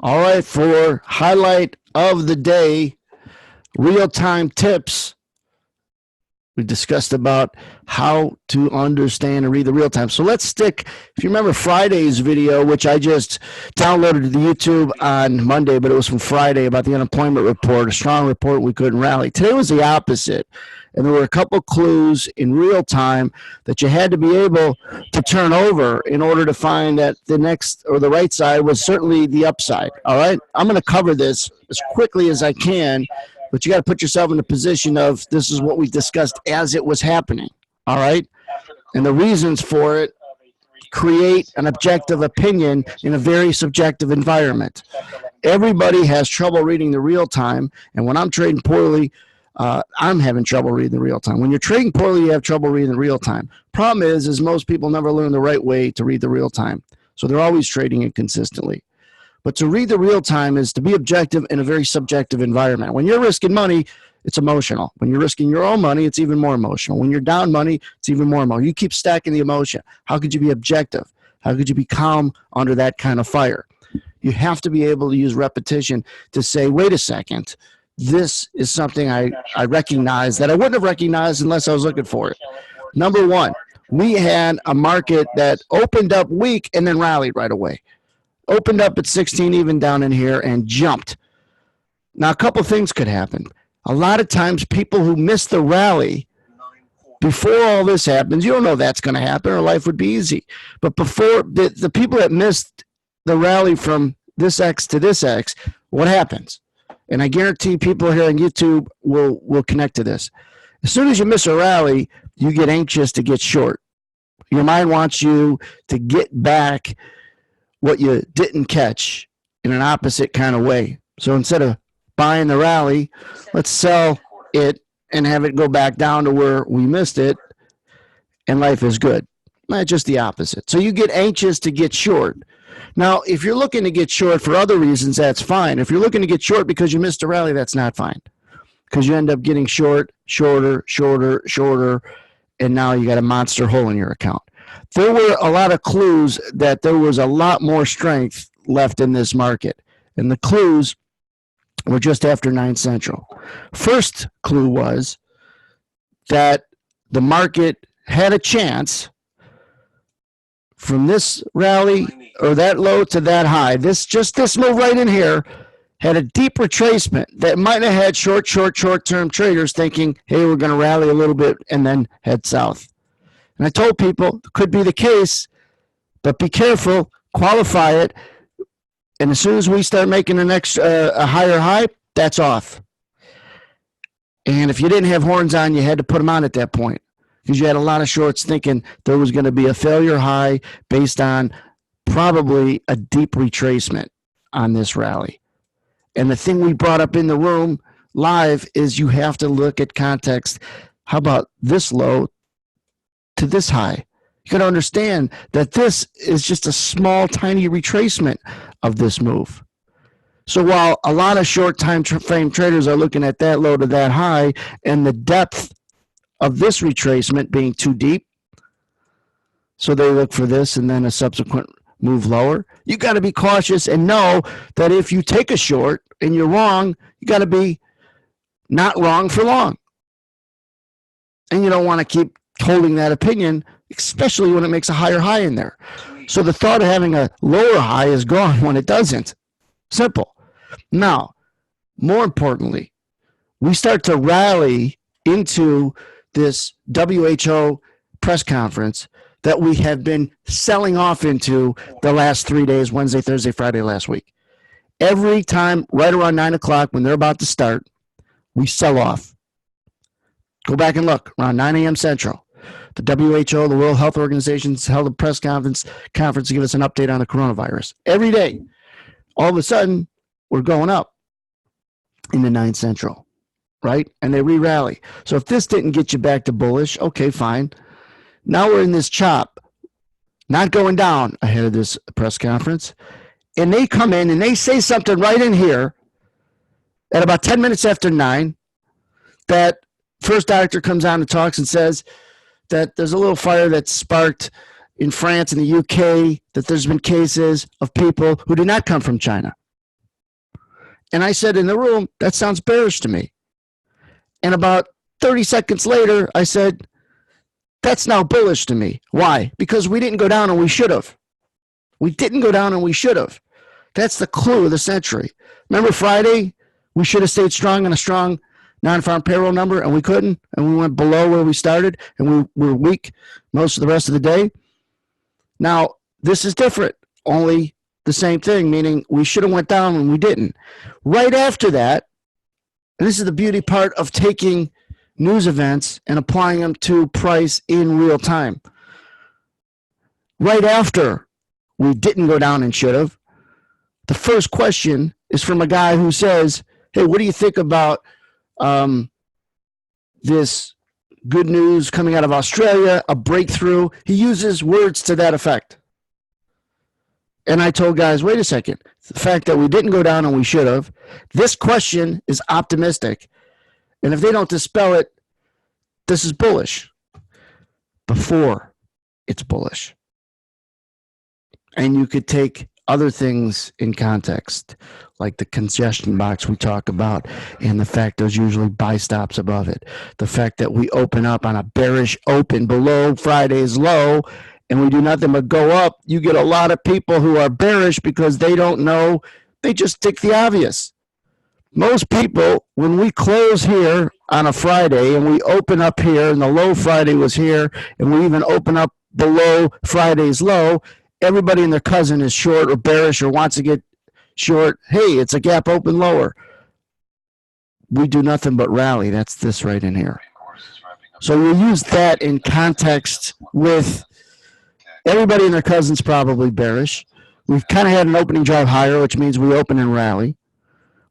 All right, for highlight of the day, real-time tips. We discussed about how to understand and read the real time. So let's stick, if you remember Friday's video, which I just downloaded to the YouTube on Monday, but it was from Friday about the unemployment report, a strong report we couldn't rally. Today was the opposite. And there were a couple clues in real time that you had to be able to turn over in order to find that the next or the right side was certainly the upside. All right. I'm going to cover this as quickly as I can, but you got to put yourself in a position of this is what we discussed as it was happening. All right. And the reasons for it create an objective opinion in a very subjective environment. Everybody has trouble reading the real time. And when I'm trading poorly, I'm having trouble reading the real time. When you're trading poorly, you have trouble reading the real time. Problem is most people never learn the right way to read the real time. So they're always trading inconsistently. But to read the real time is to be objective in a very subjective environment. When you're risking money, it's emotional. When you're risking your own money, it's even more emotional. When you're down money, it's even more emotional. You keep stacking the emotion. How could you be objective? How could you be calm under that kind of fire? You have to be able to use repetition to say, wait a second, this is something I recognize that I wouldn't have recognized unless I was looking for it. Number one, we had a market that opened up weak and then rallied right away. Opened up at 16 even down in here and jumped. Now, a couple things could happen. A lot of times people who miss the rally before all this happens, you don't know that's going to happen or life would be easy. But before the people that missed the rally from this X to this X, what happens? And I guarantee people here on YouTube will connect to this. As soon as you miss a rally, you get anxious to get short. Your mind wants you to get back what you didn't catch in an opposite kind of way. So instead of buying the rally, let's sell it and have it go back down to where we missed it, and life is good. Not just the opposite. So you get anxious to get short. Now, if you're looking to get short for other reasons, that's fine. If you're looking to get short because you missed a rally, that's not fine. Because you end up getting shorter, and now you got a monster hole in your account. There were a lot of clues that there was a lot more strength left in this market. And the clues were just after 9 Central. First clue was that the market had a chance from this rally or that low to that high. This move right in here had a deep retracement that might have had short-term traders thinking, hey, we're going to rally a little bit and then head south. And I told people it could be the case, but be careful, qualify it, and as soon as we start making the next a higher high, that's off. And if you didn't have horns on, you had to put them on at that point because you had a lot of shorts thinking there was going to be a failure high based on probably a deep retracement on this rally. And the thing we brought up in the room live is you have to look at context. How about this low to this high? You got to understand that this is just a small, tiny retracement of this move. So while a lot of short time frame traders are looking at that low to that high and the depth of this retracement being too deep, so they look for this and then a subsequent move lower, you got to be cautious and know that if you take a short and you're wrong, you got to be not wrong for long. And you don't want to keep holding that opinion, especially when it makes a higher high in there. So the thought of having a lower high is gone when it doesn't. Simple. Now, more importantly, we start to rally into this WHO press conference that we have been selling off into the last 3 days, Wednesday, Thursday, Friday last week. Every time, right around 9 o'clock when they're about to start, we sell off. Go back and look, around 9 a.m. Central. The WHO, the World Health Organization, held a press conference to give us an update on the coronavirus. Every day, all of a sudden, we're going up into 9 Central, right? And they re-rally. So if this didn't get you back to bullish, okay, fine. Now we're in this chop, not going down ahead of this press conference. And they come in and they say something right in here at about 10 minutes after 9 that first doctor comes on and talks and says that there's a little fire that's sparked in France and the UK, that there's been cases of people who did not come from China. And I said in the room, that sounds bearish to me. And about 30 seconds later, I said, that's now bullish to me. Why? Because we didn't go down and we should have. We didn't go down and we should have. That's the clue of the century. Remember Friday? We should have stayed strong on a strong non-farm payroll number, and we couldn't, and we went below where we started, and we were weak most of the rest of the day. Now, this is different, only the same thing, meaning we should have went down and we didn't. Right after that, and this is the beauty part of taking news events and applying them to price in real time. Right after we didn't go down and should have, the first question is from a guy who says, hey, what do you think about this good news coming out of Australia, a breakthrough? He uses words to that effect. And I told guys, wait a second. The fact that we didn't go down and we should have, this question is optimistic. And if they don't dispel it, this is bullish. Before it's bullish. And you could take other things in context, like the congestion box we talk about, and the fact there's usually buy stops above it. The fact that we open up on a bearish open below Friday's low, and we do nothing but go up. You get a lot of people who are bearish because they don't know. They just stick the obvious. Most people, when we close here on a Friday and we open up here, and the low Friday was here, and we even open up below Friday's low, everybody and their cousin is short or bearish or wants to get short. Hey, it's a gap open lower. We do nothing but rally. That's this right in here. So we'll use that in context with everybody and their cousin's probably bearish. We've kind of had an opening drive higher, which means we open and rally.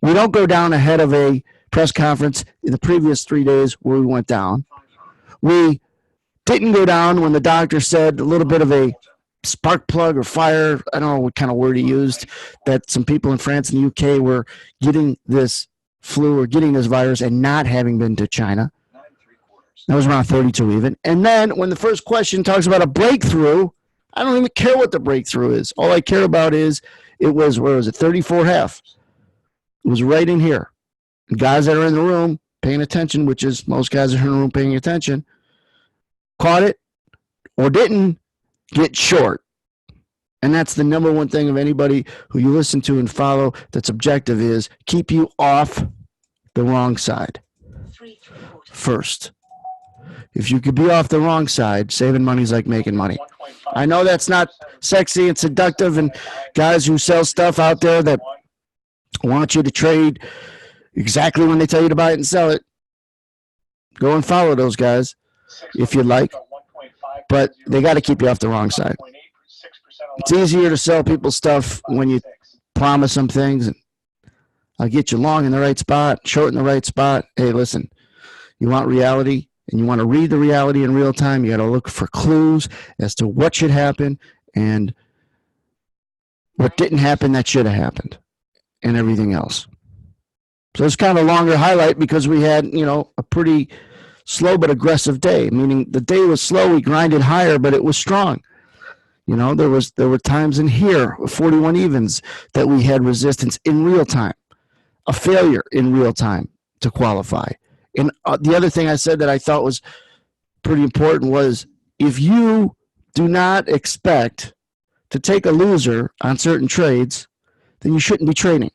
We don't go down ahead of a press conference in the previous 3 days where we went down. We didn't go down when the doctor said a little bit of a spark plug or fire, I don't know what kind of word he used, that some people in France and the UK were getting this flu or getting this virus and not having been to China. That was around 32 even. And then when the first question talks about a breakthrough, I don't even care what the breakthrough is. All I care about is it was, where was it, 34.5. It was right in here. Guys that are in the room paying attention, which is most guys are in the room paying attention, caught it or didn't get short. And that's the number one thing of anybody who you listen to and follow that's objective is keep you off the wrong side first. If you could be off the wrong side, saving money is like making money. I know that's not sexy and seductive, and guys who sell stuff out there that want you to trade exactly when they tell you to buy it and sell it, go and follow those guys if you'd like. But they got to keep you off the wrong side. It's easier to sell people stuff when you promise them things. And I'll get you long in the right spot, short in the right spot. Hey, listen, you want reality and you want to read the reality in real time. You got to look for clues as to what should happen and what didn't happen that should have happened and everything else. So it's kind of a longer highlight because we had, a pretty slow but aggressive day, meaning the day was slow. We grinded higher, but it was strong. There were times in here, 41 evens, that we had resistance in real time, a failure in real time to qualify. And the other thing I said that I thought was pretty important was if you do not expect to take a loser on certain trades, then you shouldn't be trading.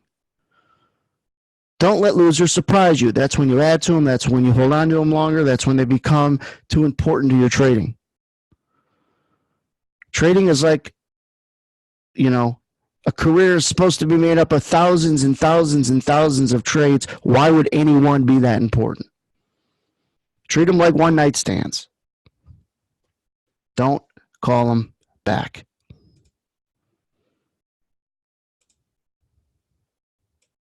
Don't let losers surprise you. That's when you add to them. That's when you hold on to them longer. That's when they become too important to your trading. Trading is like, a career is supposed to be made up of thousands and thousands and thousands of trades. Why would any one be that important? Treat them like one night stands. Don't call them back.